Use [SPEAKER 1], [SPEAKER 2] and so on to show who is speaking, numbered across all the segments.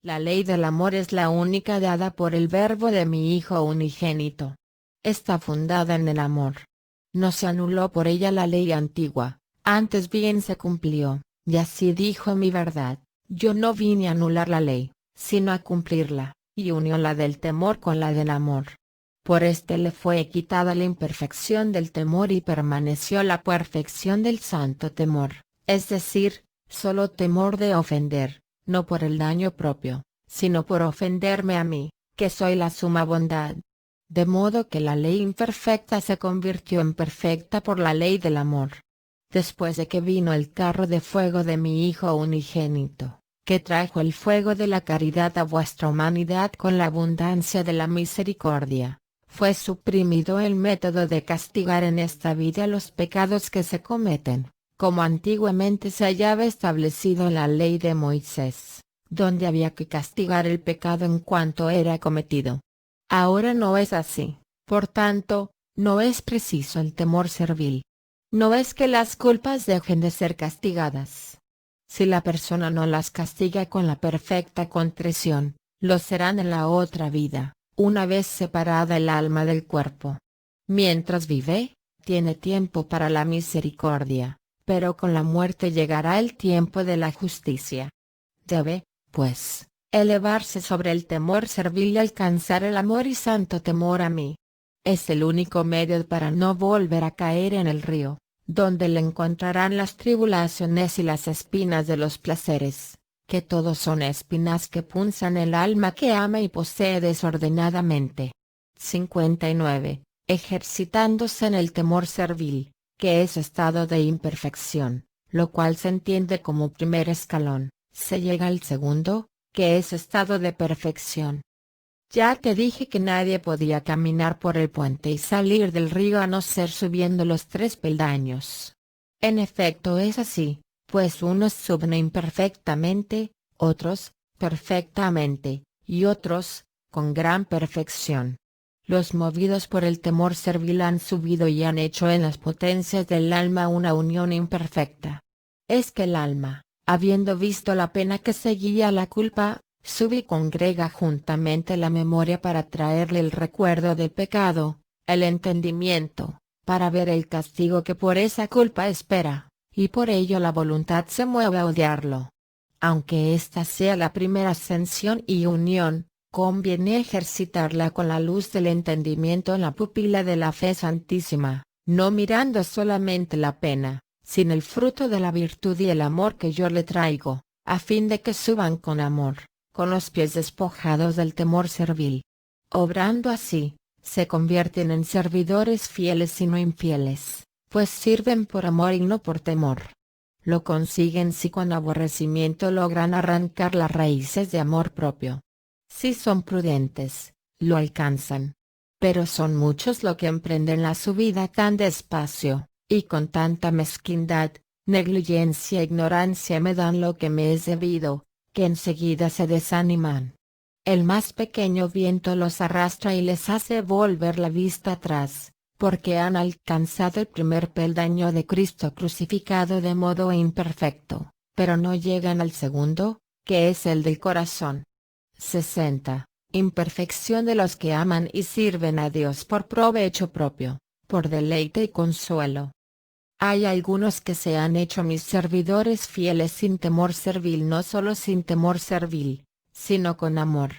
[SPEAKER 1] La ley del amor es la única dada por el Verbo de mi Hijo unigénito. Está fundada en el amor. No se anuló por ella la ley antigua, antes bien se cumplió, y así dijo mi verdad: yo no vine a anular la ley, sino a cumplirla, y unió la del temor con la del amor. Por este le fue quitada la imperfección del temor y permaneció la perfección del santo temor, es decir, solo temor de ofender, no por el daño propio, sino por ofenderme a mí, que soy la suma bondad. De modo que la ley imperfecta se convirtió en perfecta por la ley del amor. Después de que vino el carro de fuego de mi Hijo unigénito, que trajo el fuego de la caridad a vuestra humanidad con la abundancia de la misericordia, fue suprimido el método de castigar en esta vida los pecados que se cometen, como antiguamente se hallaba establecido en la ley de Moisés, donde había que castigar el pecado en cuanto era cometido. Ahora no es así, por tanto, no es preciso el temor servil. No es que las culpas dejen de ser castigadas. Si la persona no las castiga con la perfecta contrición, lo serán en la otra vida, una vez separada el alma del cuerpo. Mientras vive, tiene tiempo para la misericordia, pero con la muerte llegará el tiempo de la justicia. Debe, pues, elevarse sobre el temor servil y alcanzar el amor y santo temor a mí. Es el único medio para no volver a caer en el río, donde le encontrarán las tribulaciones y las espinas de los placeres, que todos son espinas que punzan el alma que ama y posee desordenadamente. 59. Ejercitándose en el temor servil, que es estado de imperfección, lo cual se entiende como primer escalón, se llega al segundo, que es estado de perfección. Ya te dije que nadie podía caminar por el puente y salir del río a no ser subiendo los 3 peldaños. En efecto es así, pues unos suben imperfectamente, otros, perfectamente, y otros, con gran perfección. Los movidos por el temor servil han subido y han hecho en las potencias del alma una unión imperfecta. Es que el alma, habiendo visto la pena que seguía a la culpa, sube y congrega juntamente la memoria para traerle el recuerdo del pecado, el entendimiento, para ver el castigo que por esa culpa espera, y por ello la voluntad se mueve a odiarlo. Aunque esta sea la primera ascensión y unión, conviene ejercitarla con la luz del entendimiento en la pupila de la fe santísima, no mirando solamente la pena, sino el fruto de la virtud y el amor que yo le traigo, a fin de que suban con amor, con los pies despojados del temor servil. Obrando así, se convierten en servidores fieles y no infieles, pues sirven por amor y no por temor. Lo consiguen si con aborrecimiento logran arrancar las raíces de amor propio. Si son prudentes, lo alcanzan. Pero son muchos los que emprenden la subida tan despacio, y con tanta mezquindad, negligencia e ignorancia me dan lo que me es debido, que enseguida se desaniman. El más pequeño viento los arrastra y les hace volver la vista atrás, porque han alcanzado el primer peldaño de Cristo crucificado de modo imperfecto, pero no llegan al segundo, que es el del corazón. 60. Imperfección de los que aman y sirven a Dios por provecho propio, por deleite y consuelo. Hay algunos que se han hecho mis servidores fieles sin temor servil, no solo sin temor servil, sino con amor.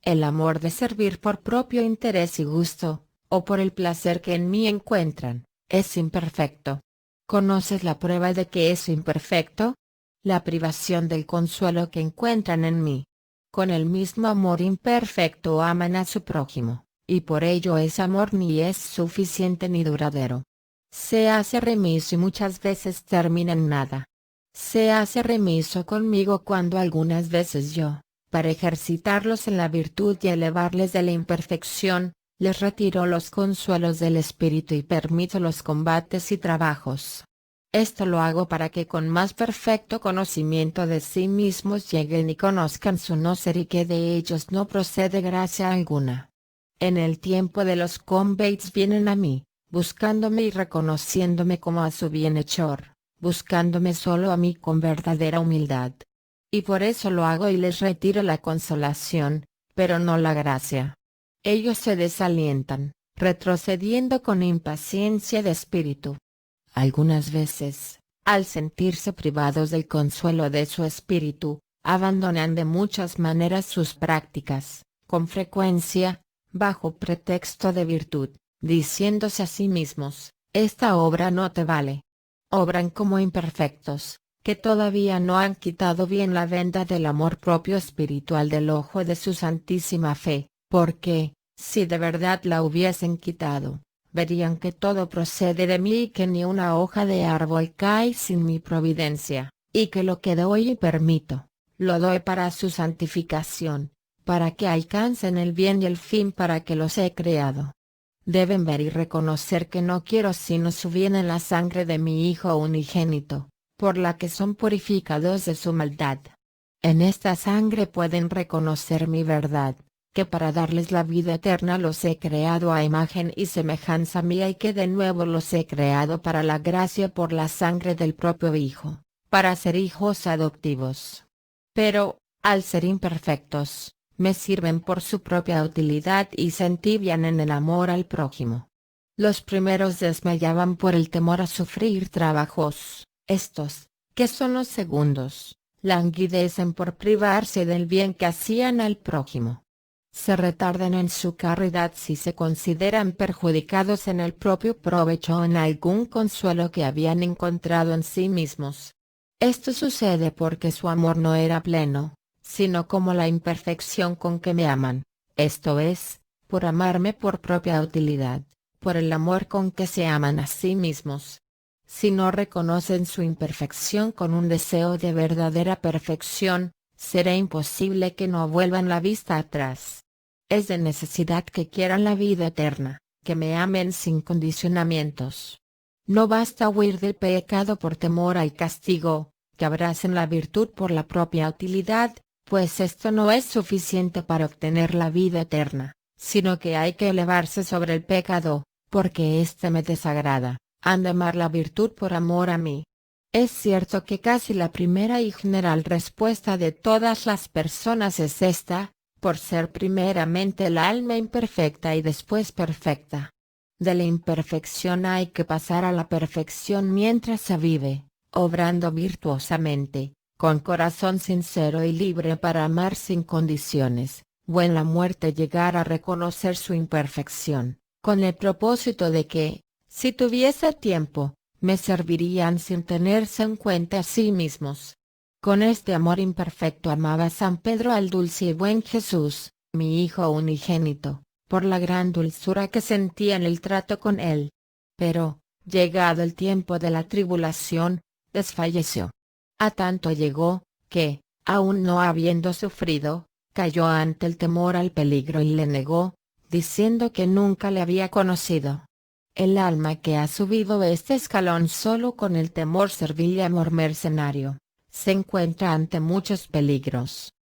[SPEAKER 1] El amor de servir por propio interés y gusto, o por el placer que en mí encuentran, es imperfecto. ¿Conoces la prueba de que es imperfecto? La privación del consuelo que encuentran en mí. Con el mismo amor imperfecto aman a su prójimo, y por ello ese amor ni es suficiente ni duradero. Se hace remiso y muchas veces termina en nada. Se hace remiso conmigo cuando algunas veces yo, para ejercitarlos en la virtud y elevarles de la imperfección, les retiro los consuelos del espíritu y permito los combates y trabajos. Esto lo hago para que con más perfecto conocimiento de sí mismos lleguen y conozcan su no ser y que de ellos no procede gracia alguna. En el tiempo de los combates vienen a mí, buscándome y reconociéndome como a su bienhechor, buscándome solo a mí con verdadera humildad. y por eso lo hago y les retiro la consolación, pero no la gracia. Ellos se desalientan, retrocediendo con impaciencia de espíritu. Algunas veces, al sentirse privados del consuelo de su espíritu, abandonan de muchas maneras sus prácticas, con frecuencia, bajo pretexto de virtud, diciéndose a sí mismos, esta obra no te vale. Obran como imperfectos, que todavía no han quitado bien la venda del amor propio espiritual del ojo de su santísima fe, porque, si de verdad la hubiesen quitado, verían que todo procede de mí y que ni una hoja de árbol cae sin mi providencia, y que lo que doy y permito, lo doy para su santificación, para que alcancen el bien y el fin para que los he creado. Deben ver y reconocer que no quiero sino su bien en la sangre de mi Hijo unigénito, por la que son purificados de su maldad. En esta sangre pueden reconocer mi verdad, que para darles la vida eterna los he creado a imagen y semejanza mía y que de nuevo los he creado para la gracia por la sangre del propio Hijo, para ser hijos adoptivos. Pero, al ser imperfectos, me sirven por su propia utilidad y se entibian en el amor al prójimo. Los primeros desmayaban por el temor a sufrir trabajos, estos, que son los segundos, languidecen por privarse del bien que hacían al prójimo. Se retardan en su caridad si se consideran perjudicados en el propio provecho o en algún consuelo que habían encontrado en sí mismos. Esto sucede porque su amor no era pleno, sino como la imperfección con que me aman, esto es, por amarme por propia utilidad, por el amor con que se aman a sí mismos. Si no reconocen su imperfección con un deseo de verdadera perfección, será imposible que no vuelvan la vista atrás. Es de necesidad que quieran la vida eterna, que me amen sin condicionamientos. No basta huir del pecado por temor al castigo, que abracen la virtud por la propia utilidad, pues esto no es suficiente para obtener la vida eterna, sino que hay que elevarse sobre el pecado, porque éste me desagrada, han de amar la virtud por amor a mí. Es cierto que casi la primera y general respuesta de todas las personas es esta, por ser primeramente el alma imperfecta y después perfecta. De la imperfección hay que pasar a la perfección mientras se vive, obrando virtuosamente, con corazón sincero y libre para amar sin condiciones, o en la muerte llegar a reconocer su imperfección, con el propósito de que, si tuviese tiempo, me servirían sin tenerse en cuenta a sí mismos. Con este amor imperfecto amaba San Pedro al dulce y buen Jesús, mi Hijo unigénito, por la gran dulzura que sentía en el trato con él. Pero, llegado el tiempo de la tribulación, desfalleció. A tanto llegó, que, aun no habiendo sufrido, cayó ante el temor al peligro y le negó, diciendo que nunca le había conocido. El alma que ha subido este escalón solo con el temor servil y amor mercenario, se encuentra ante muchos peligros.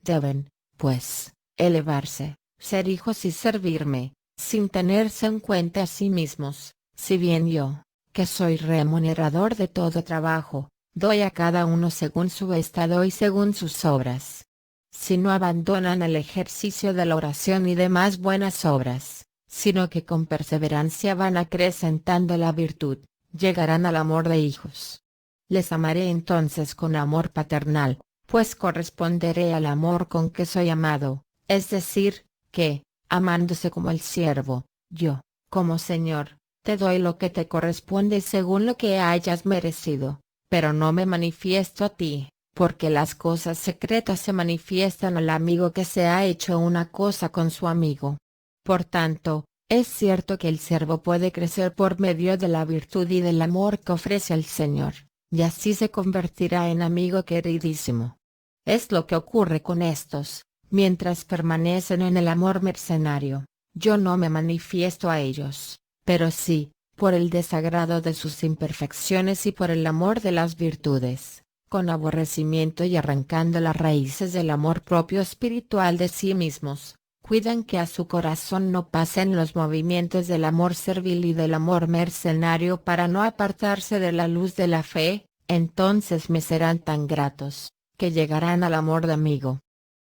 [SPEAKER 1] Deben, pues, elevarse, ser hijos y servirme, sin tenerse en cuenta a sí mismos, si bien yo, que soy remunerador de todo trabajo, doy a cada uno según su estado y según sus obras. Si no abandonan el ejercicio de la oración y demás buenas obras, sino que con perseverancia van acrecentando la virtud, llegarán al amor de hijos. Les amaré entonces con amor paternal, pues corresponderé al amor con que soy amado, es decir, que, amándose como el siervo, yo, como Señor, te doy lo que te corresponde según lo que hayas merecido, pero no me manifiesto a ti, porque las cosas secretas se manifiestan al amigo que se ha hecho una cosa con su amigo. Por tanto, es cierto que el siervo puede crecer por medio de la virtud y del amor que ofrece al Señor, y así se convertirá en amigo queridísimo. Es lo que ocurre con estos, mientras permanecen en el amor mercenario, yo no me manifiesto a ellos, pero sí, por el desagrado de sus imperfecciones y por el amor de las virtudes, con aborrecimiento y arrancando las raíces del amor propio espiritual de sí mismos, cuidan que a su corazón no pasen los movimientos del amor servil y del amor mercenario para no apartarse de la luz de la fe, entonces me serán tan gratos, que llegarán al amor de amigo.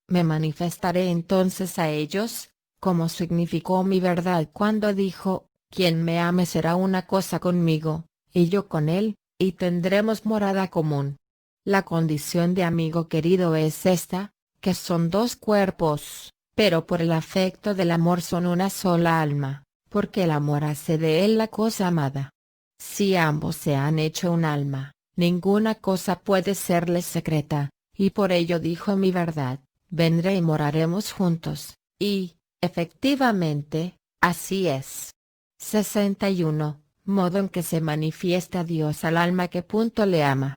[SPEAKER 1] Me manifestaré entonces a ellos, como significó mi verdad cuando dijo, quien me ame será una cosa conmigo, y yo con él, y tendremos morada común. La condición de amigo querido es esta, que son dos cuerpos, pero por el afecto del amor son una sola alma, porque el amor hace de él la cosa amada. Si ambos se han hecho un alma, ninguna cosa puede serles secreta, y por ello dijo mi verdad, vendré y moraremos juntos, y, efectivamente, así es. 61. Modo en que se manifiesta Dios al alma que punto le ama.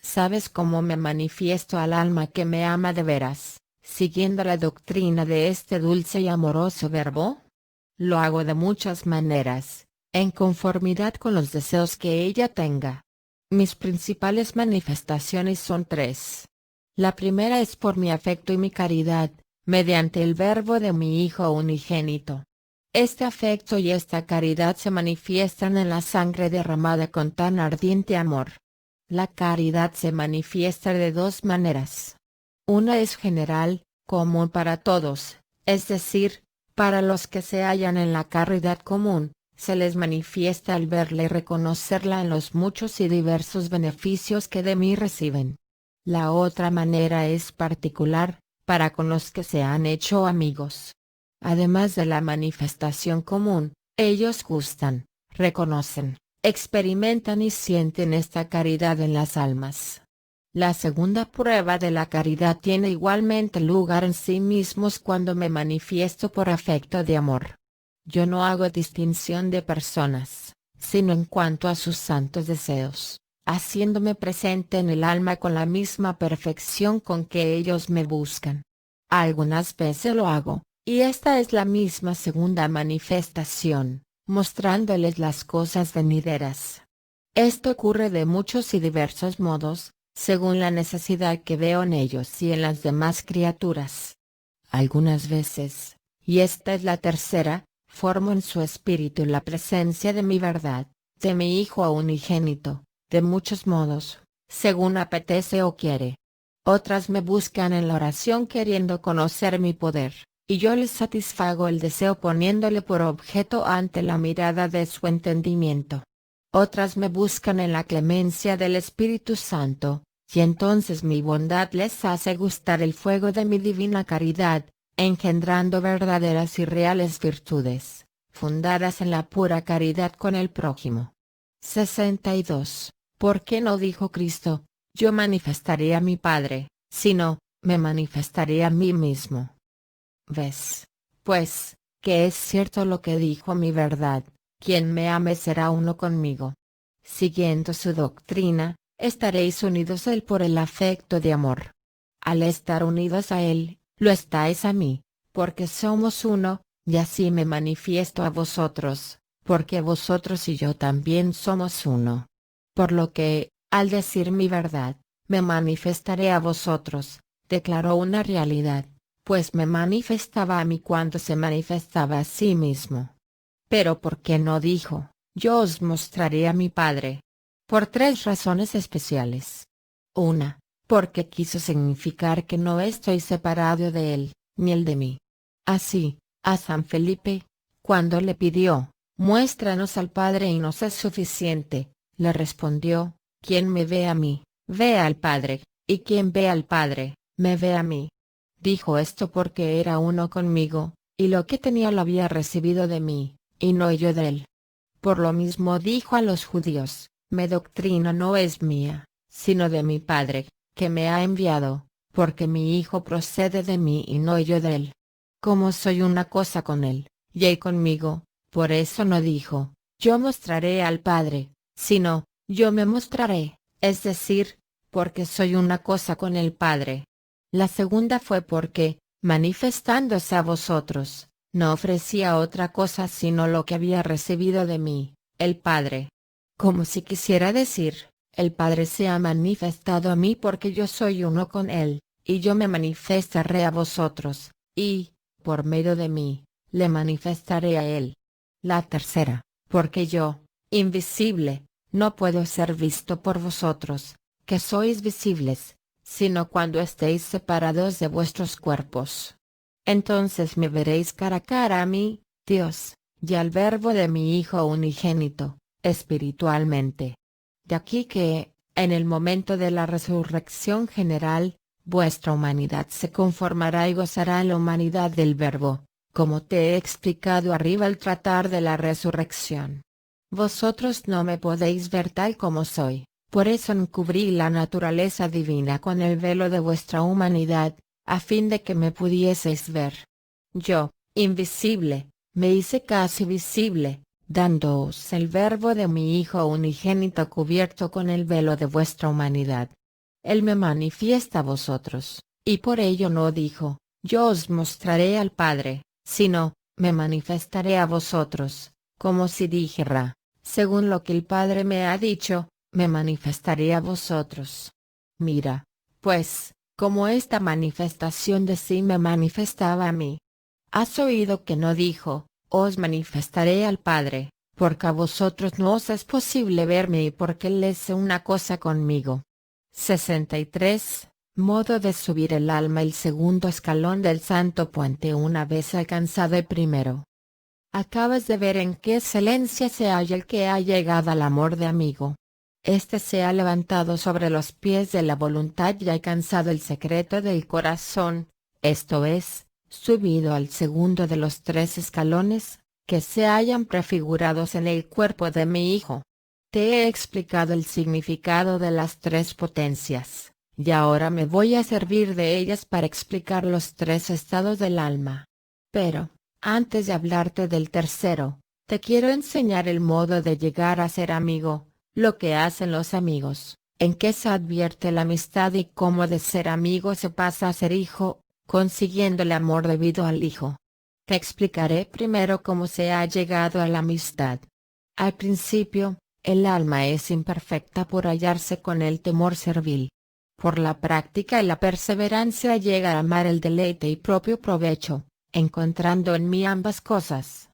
[SPEAKER 1] ¿Sabes cómo me manifiesto al alma que me ama de veras, siguiendo la doctrina de este dulce y amoroso verbo? Lo hago de muchas maneras, en conformidad con los deseos que ella tenga. Mis principales manifestaciones son tres. La primera es por mi afecto y mi caridad, mediante el verbo de mi Hijo unigénito. Este afecto y esta caridad se manifiestan en la sangre derramada con tan ardiente amor. La caridad se manifiesta de dos maneras. Una es general, común para todos, es decir, para los que se hallan en la caridad común, se les manifiesta al verla y reconocerla en los muchos y diversos beneficios que de mí reciben. La otra manera es particular, para con los que se han hecho amigos. Además de la manifestación común, ellos gustan, reconocen, experimentan y sienten esta caridad en las almas. La segunda prueba de la caridad tiene igualmente lugar en sí mismos cuando me manifiesto por afecto de amor. Yo no hago distinción de personas, sino en cuanto a sus santos deseos, haciéndome presente en el alma con la misma perfección con que ellos me buscan. Algunas veces lo hago, y esta es la misma segunda manifestación, mostrándoles las cosas venideras. Esto ocurre de muchos y diversos modos, según la necesidad que veo en ellos y en las demás criaturas. Algunas veces, y esta es la tercera, formo en su espíritu la presencia de mi verdad, de mi Hijo unigénito, de muchos modos, según apetece o quiere. Otras me buscan en la oración queriendo conocer mi poder, y yo les satisfago el deseo poniéndole por objeto ante la mirada de su entendimiento. Otras me buscan en la clemencia del Espíritu Santo, y entonces mi bondad les hace gustar el fuego de mi divina caridad, engendrando verdaderas y reales virtudes, fundadas en la pura caridad con el prójimo. 62. ¿Por qué no dijo Cristo, yo manifestaré a mi Padre, sino, me manifestaré a mí mismo? ¿Ves, pues, que es cierto lo que dijo mi verdad? Quien me ame será uno conmigo. Siguiendo su doctrina, estaréis unidos a él por el afecto de amor. Al estar unidos a él, lo estáis a mí, porque somos uno, y así me manifiesto a vosotros, porque vosotros y yo también somos uno. Por lo que, al decir mi verdad, me manifestaré a vosotros, declaró una realidad, pues me manifestaba a mí cuando se manifestaba a sí mismo. Pero ¿por qué no dijo, yo os mostraré a mi Padre? Por tres razones especiales. Una, porque quiso significar que no estoy separado de él, ni él de mí. Así, a San Felipe, cuando le pidió, muéstranos al Padre y nos es suficiente, le respondió, quien me ve a mí, ve al Padre, y quien ve al Padre, me ve a mí. Dijo esto porque era uno conmigo, y lo que tenía lo había recibido de mí, y no yo de él. Por lo mismo dijo a los judíos, mi doctrina no es mía, sino de mi Padre, que me ha enviado, porque mi Hijo procede de mí y no yo de él. Como soy una cosa con él, y él conmigo, por eso no dijo, yo mostraré al Padre, sino, yo me mostraré, es decir, porque soy una cosa con el Padre. La segunda fue porque, manifestándose a vosotros, no ofrecía otra cosa sino lo que había recibido de mí, el Padre. Como si quisiera decir, el Padre se ha manifestado a mí porque yo soy uno con él, y yo me manifestaré a vosotros, y, por medio de mí, le manifestaré a él. La tercera, porque yo, invisible, no puedo ser visto por vosotros, que sois visibles, sino cuando estéis separados de vuestros cuerpos. Entonces me veréis cara a cara a mí, Dios, y al Verbo de mi Hijo unigénito, espiritualmente. De aquí que, en el momento de la resurrección general, vuestra humanidad se conformará y gozará en la humanidad del Verbo, como te he explicado arriba al tratar de la resurrección. Vosotros no me podéis ver tal como soy, por eso encubrí la naturaleza divina con el velo de vuestra humanidad, a fin de que me pudieseis ver. Yo, invisible, me hice casi visible, dándoos el Verbo de mi Hijo unigénito cubierto con el velo de vuestra humanidad. Él me manifiesta a vosotros, y por ello no dijo, yo os mostraré al Padre, sino, me manifestaré a vosotros, como si dijera, según lo que el Padre me ha dicho, me manifestaré a vosotros. Mira, pues, como esta manifestación de sí me manifestaba a mí. Has oído que no dijo, os manifestaré al Padre, porque a vosotros no os es posible verme y porque Él es una cosa conmigo. 63. Modo de subir el alma. El segundo escalón del santo puente una vez alcanzado el primero. Acabas de ver en qué excelencia se halla el que ha llegado al amor de amigo. Este se ha levantado sobre los pies de la voluntad y ha alcanzado el secreto del corazón, esto es, subido al segundo de los 3 escalones, que se hallan prefigurados en el cuerpo de mi Hijo. Te he explicado el significado de las 3 potencias, y ahora me voy a servir de ellas para explicar los 3 estados del alma. Pero, antes de hablarte del tercero, te quiero enseñar el modo de llegar a ser amigo, lo que hacen los amigos, en qué se advierte la amistad y cómo de ser amigo se pasa a ser hijo, consiguiendo el amor debido al Hijo. Te explicaré primero cómo se ha llegado a la amistad. Al principio, el alma es imperfecta por hallarse con el temor servil. Por la práctica y la perseverancia llega a amar el deleite y propio provecho, encontrando en mí ambas cosas.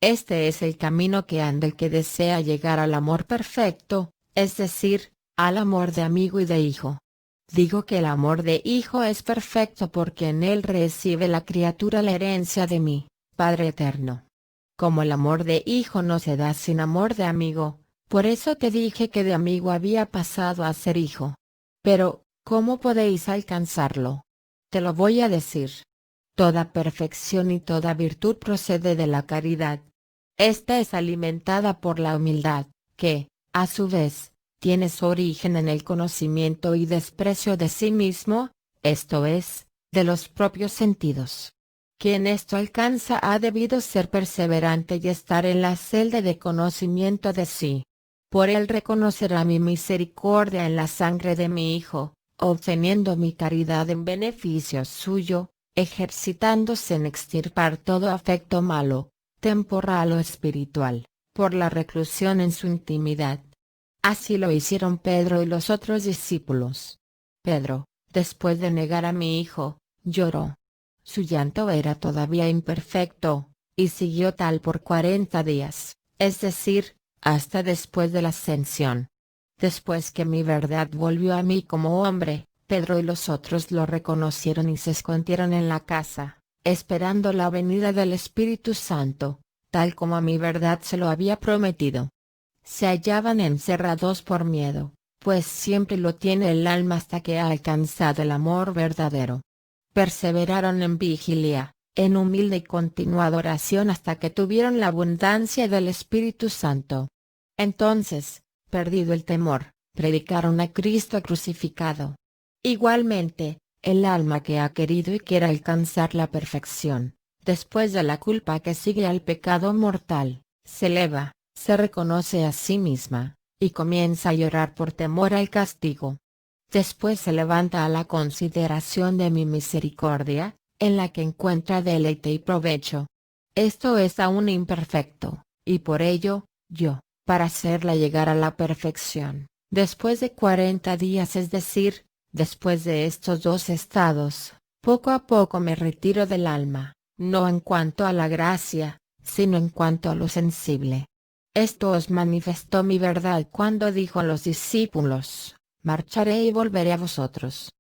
[SPEAKER 1] Este es el camino que anda el que desea llegar al amor perfecto, es decir, al amor de amigo y de hijo. Digo que el amor de hijo es perfecto porque en él recibe la criatura la herencia de mi Padre eterno. Como el amor de hijo no se da sin amor de amigo, por eso te dije que de amigo había pasado a ser hijo. Pero, ¿cómo podéis alcanzarlo? Te lo voy a decir. Toda perfección y toda virtud procede de la caridad. Esta es alimentada por la humildad, que, a su vez, tiene su origen en el conocimiento y desprecio de sí mismo, esto es, de los propios sentidos. Quien esto alcanza ha debido ser perseverante y estar en la celda de conocimiento de sí. Por él reconocerá mi misericordia en la sangre de mi Hijo, obteniendo mi caridad en beneficio suyo, ejercitándose en extirpar todo afecto malo, temporal o espiritual, por la reclusión en su intimidad. Así lo hicieron Pedro y los otros discípulos. Pedro, después de negar a mi Hijo, lloró. Su llanto era todavía imperfecto, y siguió tal por 40 días, es decir, hasta después de la ascensión. Después que mi verdad volvió a mí como hombre, Pedro y los otros lo reconocieron y se escondieron en la casa, esperando la venida del Espíritu Santo, tal como a mi verdad se lo había prometido. Se hallaban encerrados por miedo, pues siempre lo tiene el alma hasta que ha alcanzado el amor verdadero. Perseveraron en vigilia, en humilde y continuada oración hasta que tuvieron la abundancia del Espíritu Santo. Entonces, perdido el temor, predicaron a Cristo crucificado. Igualmente, el alma que ha querido y quiere alcanzar la perfección, después de la culpa que sigue al pecado mortal, se eleva, se reconoce a sí misma, y comienza a llorar por temor al castigo. Después se levanta a la consideración de mi misericordia, en la que encuentra deleite y provecho. Esto es aún imperfecto, y por ello, yo, para hacerla llegar a la perfección, después de 40 días, es decir, después de estos 2 estados, poco a poco me retiro del alma, no en cuanto a la gracia, sino en cuanto a lo sensible. Esto os manifestó mi verdad cuando dijo a los discípulos, marcharé y volveré a vosotros.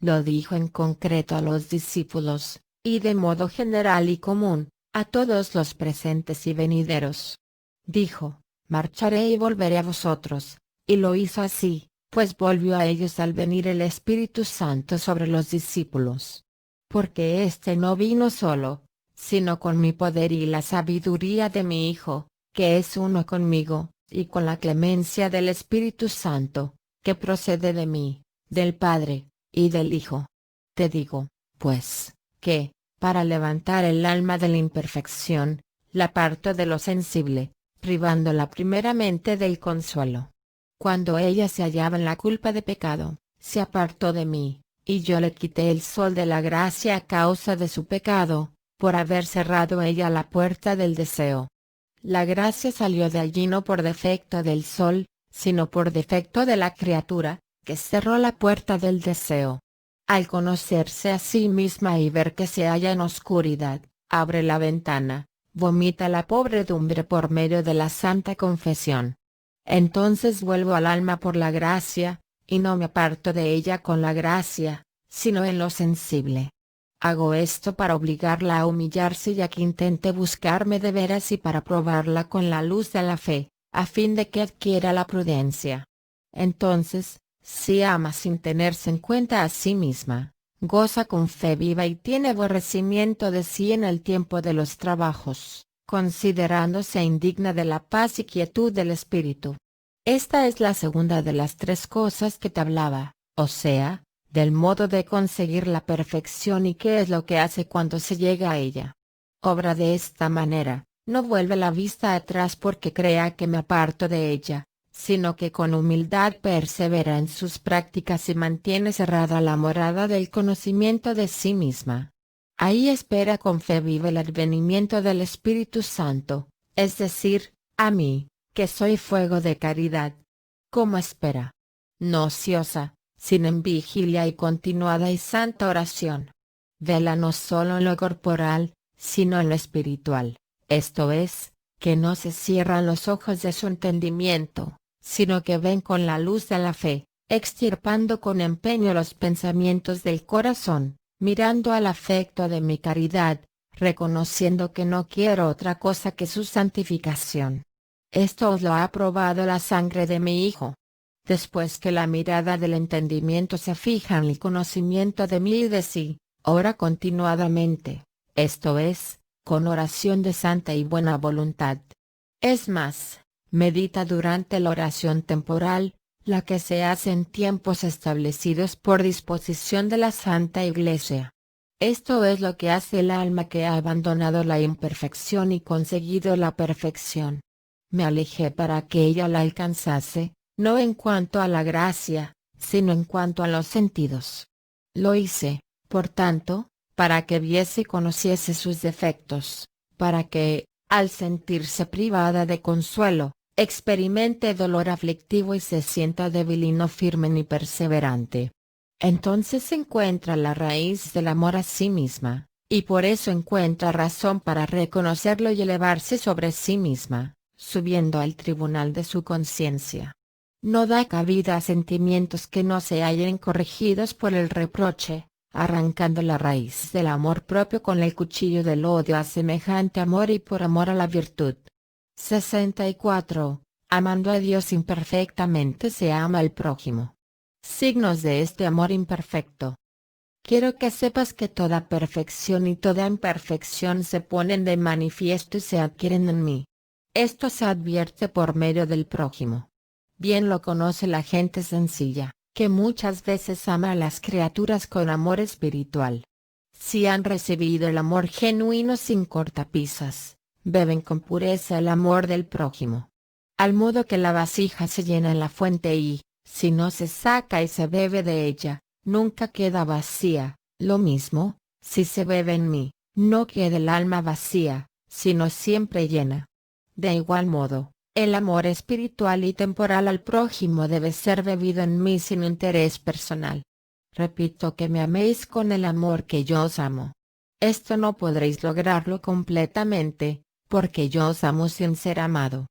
[SPEAKER 1] lo dijo en concreto a los discípulos, y de modo general y común, a todos los presentes y venideros. Dijo, marcharé y volveré a vosotros, y lo hizo así, pues volvió a ellos al venir el Espíritu Santo sobre los discípulos. Porque éste no vino solo, sino con mi poder y la sabiduría de mi Hijo, que es uno conmigo, y con la clemencia del Espíritu Santo, que procede de mí, del Padre, y del Hijo. Te digo, pues, que, para levantar el alma de la imperfección, la aparto de lo sensible, privándola primeramente del consuelo. Cuando ella se hallaba en la culpa de pecado, se apartó de mí, y yo le quité el sol de la gracia a causa de su pecado, por haber cerrado ella la puerta del deseo. La gracia salió de allí no por defecto del sol, sino por defecto de la criatura, que cerró la puerta del deseo. Al conocerse a sí misma y ver que se halla en oscuridad, abre la ventana, vomita la pobredumbre por medio de la santa confesión. Entonces vuelvo al alma por la gracia, y no me aparto de ella con la gracia, sino en lo sensible. Hago esto para obligarla a humillarse y a que intente buscarme de veras y para probarla con la luz de la fe, a fin de que adquiera la prudencia. Entonces, si ama sin tenerse en cuenta a sí misma, goza con fe viva y tiene aborrecimiento de sí en el tiempo de los trabajos, considerándose indigna de la paz y quietud del espíritu. Esta es la segunda de las tres cosas que te hablaba, o sea, del modo de conseguir la perfección y qué es lo que hace cuando se llega a ella. Obra de esta manera, no vuelve la vista atrás porque crea que me aparto de ella, sino que con humildad persevera en sus prácticas y mantiene cerrada la morada del conocimiento de sí misma. Ahí espera con fe viva el advenimiento del Espíritu Santo, es decir, a mí, que soy fuego de caridad. ¿Cómo espera? No ociosa, sino en vigilia y continuada y santa oración. Vela no solo en lo corporal, sino en lo espiritual, esto es, que no se cierran los ojos de su entendimiento, sino que ven con la luz de la fe, extirpando con empeño los pensamientos del corazón, mirando al afecto de mi caridad, reconociendo que no quiero otra cosa que su santificación. Esto os lo ha probado la sangre de mi Hijo. Después que la mirada del entendimiento se fija en el conocimiento de mí y de sí, ora continuadamente, esto es, con oración de santa y buena voluntad. Es más, medita durante la oración temporal, la que se hace en tiempos establecidos por disposición de la Santa Iglesia. Esto es lo que hace el alma que ha abandonado la imperfección y conseguido la perfección. Me alejé para que ella la alcanzase, no en cuanto a la gracia, sino en cuanto a los sentidos. Lo hice, por tanto, para que viese y conociese sus defectos, para que, al sentirse privada de consuelo, experimente dolor aflictivo y se sienta débil y no firme ni perseverante. Entonces se encuentra la raíz del amor a sí misma, y por eso encuentra razón para reconocerlo y elevarse sobre sí misma, subiendo al tribunal de su conciencia. No da cabida a sentimientos que no se hallen corregidos por el reproche, arrancando la raíz del amor propio con el cuchillo del odio a semejante amor y por amor a la virtud. 64. Amando a Dios imperfectamente se ama al prójimo. Signos de este amor imperfecto. Quiero que sepas que toda perfección y toda imperfección se ponen de manifiesto y se adquieren en mí. Esto se advierte por medio del prójimo. Bien lo conoce la gente sencilla, que muchas veces ama a las criaturas con amor espiritual. Si han recibido el amor genuino sin cortapisas, beben con pureza el amor del prójimo. Al modo que la vasija se llena en la fuente y, si no se saca y se bebe de ella, nunca queda vacía, lo mismo, si se bebe en mí, no queda el alma vacía, sino siempre llena. De igual modo, el amor espiritual y temporal al prójimo debe ser bebido en mí sin interés personal. Repito que me améis con el amor que yo os amo. Esto no podréis lograrlo completamente, porque yo os amo sin ser amado.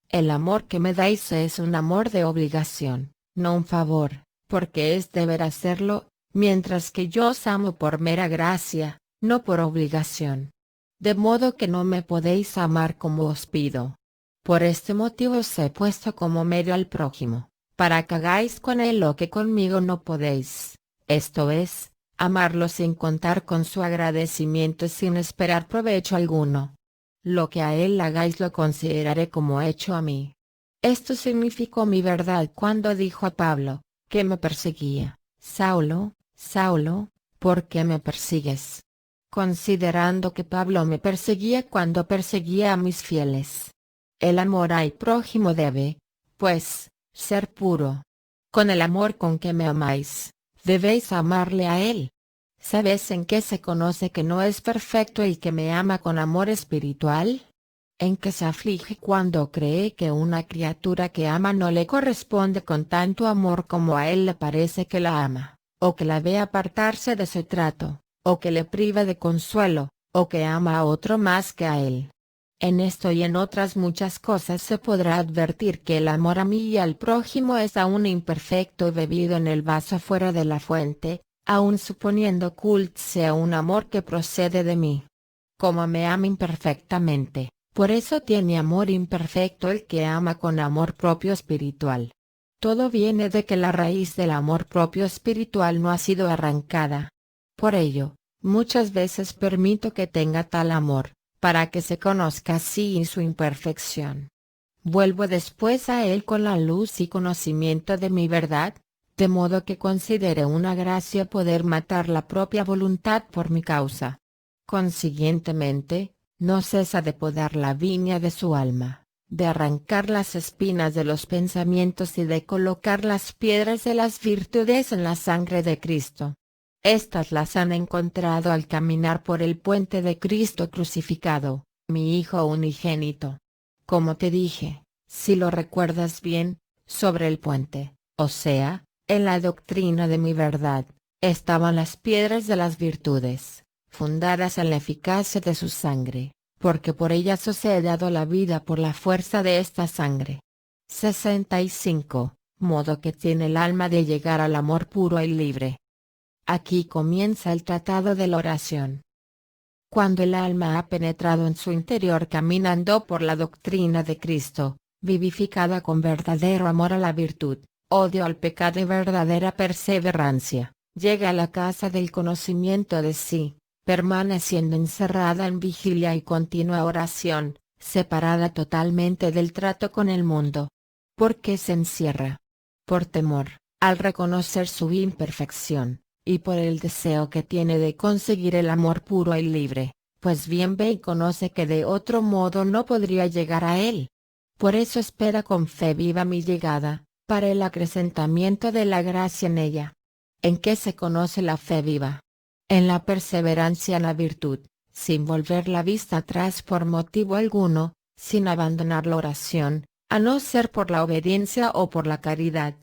[SPEAKER 1] El amor que me dais es un amor de obligación, no un favor, porque es deber hacerlo, mientras que yo os amo por mera gracia, no por obligación. De modo que no me podéis amar como os pido. Por este motivo os he puesto como medio al prójimo, para que hagáis con él lo que conmigo no podéis, esto es, amarlo sin contar con su agradecimiento y sin esperar provecho alguno. Lo que a él hagáis lo consideraré como hecho a mí. Esto significó mi verdad cuando dijo a Pablo, que me perseguía: Saulo, Saulo, ¿por qué me persigues? Considerando que Pablo me perseguía cuando perseguía a mis fieles. El amor al prójimo debe, pues, ser puro. Con el amor con que me amáis, debéis amarle a él. ¿Sabes en qué se conoce que no es perfecto el que me ama con amor espiritual? En que se aflige cuando cree que una criatura que ama no le corresponde con tanto amor como a él le parece que la ama, o que la ve apartarse de su trato, o que le priva de consuelo, o que ama a otro más que a él. En esto y en otras muchas cosas se podrá advertir que el amor a mí y al prójimo es aún imperfecto y bebido en el vaso fuera de la fuente, aun suponiendo que sea un amor que procede de mí. Como me ama imperfectamente, por eso tiene amor imperfecto el que ama con amor propio espiritual. Todo viene de que la raíz del amor propio espiritual no ha sido arrancada. Por ello, muchas veces permito que tenga tal amor, para que se conozca así su imperfección. Vuelvo después a él con la luz y conocimiento de mi verdad, de modo que considere una gracia poder matar la propia voluntad por mi causa. Consiguientemente, no cesa de podar la viña de su alma, de arrancar las espinas de los pensamientos y de colocar las piedras de las virtudes en la sangre de Cristo. Estas las han encontrado al caminar por el puente de Cristo crucificado, mi Hijo unigénito. Como te dije, si lo recuerdas bien, sobre el puente, o sea, en la doctrina de mi verdad, estaban las piedras de las virtudes, fundadas en la eficacia de su sangre, porque por ellas os he dado la vida por la fuerza de esta sangre. 65. Modo que tiene el alma de llegar al amor puro y libre. Aquí comienza el tratado de la oración. Cuando el alma ha penetrado en su interior caminando por la doctrina de Cristo, vivificada con verdadero amor a la virtud, odio al pecado y verdadera perseverancia, llega a la casa del conocimiento de sí, permaneciendo encerrada en vigilia y continua oración, separada totalmente del trato con el mundo. ¿Por qué se encierra? Por temor, al reconocer su imperfección, y por el deseo que tiene de conseguir el amor puro y libre, pues bien ve y conoce que de otro modo no podría llegar a él. Por eso espera con fe viva mi llegada, para el acrecentamiento de la gracia en ella. ¿En qué se conoce la fe viva? En la perseverancia en la virtud, sin volver la vista atrás por motivo alguno, sin abandonar la oración, a no ser por la obediencia o por la caridad.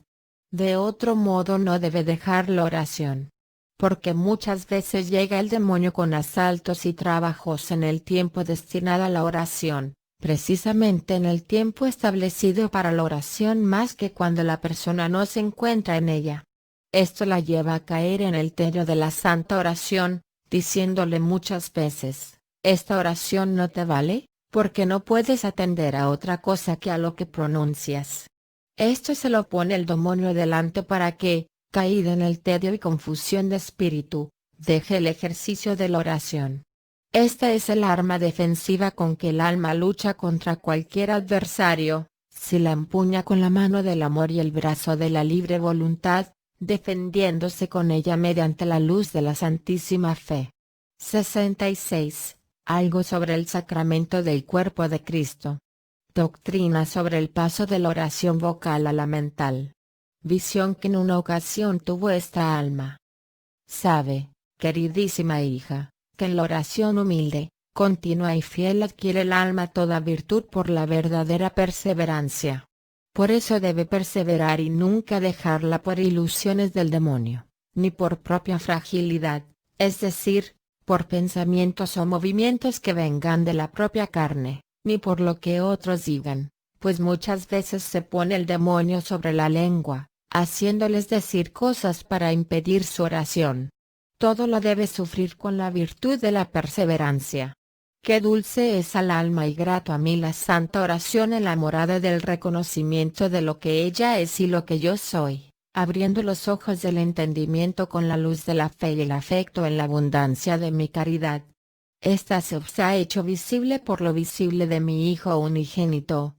[SPEAKER 1] De otro modo no debe dejar la oración. Porque muchas veces llega el demonio con asaltos y trabajos en el tiempo destinado a la oración, precisamente en el tiempo establecido para la oración más que cuando la persona no se encuentra en ella. Esto la lleva a caer en el tedio de la santa oración, diciéndole muchas veces: esta oración no te vale, porque no puedes atender a otra cosa que a lo que pronuncias. Esto se lo pone el demonio delante para que, caído en el tedio y confusión de espíritu, deje el ejercicio de la oración. Esta es el arma defensiva con que el alma lucha contra cualquier adversario, si la empuña con la mano del amor y el brazo de la libre voluntad, defendiéndose con ella mediante la luz de la Santísima Fe. 66. Algo sobre el sacramento del cuerpo de Cristo. Doctrina sobre el paso de la oración vocal a la mental. Visión que en una ocasión tuvo esta alma. Sabe, queridísima hija, que en la oración humilde, continua y fiel adquiere el alma toda virtud por la verdadera perseverancia. Por eso debe perseverar y nunca dejarla por ilusiones del demonio, ni por propia fragilidad, es decir, por pensamientos o movimientos que vengan de la propia carne, ni por lo que otros digan, pues muchas veces se pone el demonio sobre la lengua, haciéndoles decir cosas para impedir su oración. Todo lo debe sufrir con la virtud de la perseverancia. Qué dulce es al alma y grato a mí la santa oración en la morada del reconocimiento de lo que ella es y lo que yo soy, abriendo los ojos del entendimiento con la luz de la fe y el afecto en la abundancia de mi caridad. Esta se os ha hecho visible por lo visible de mi Hijo unigénito,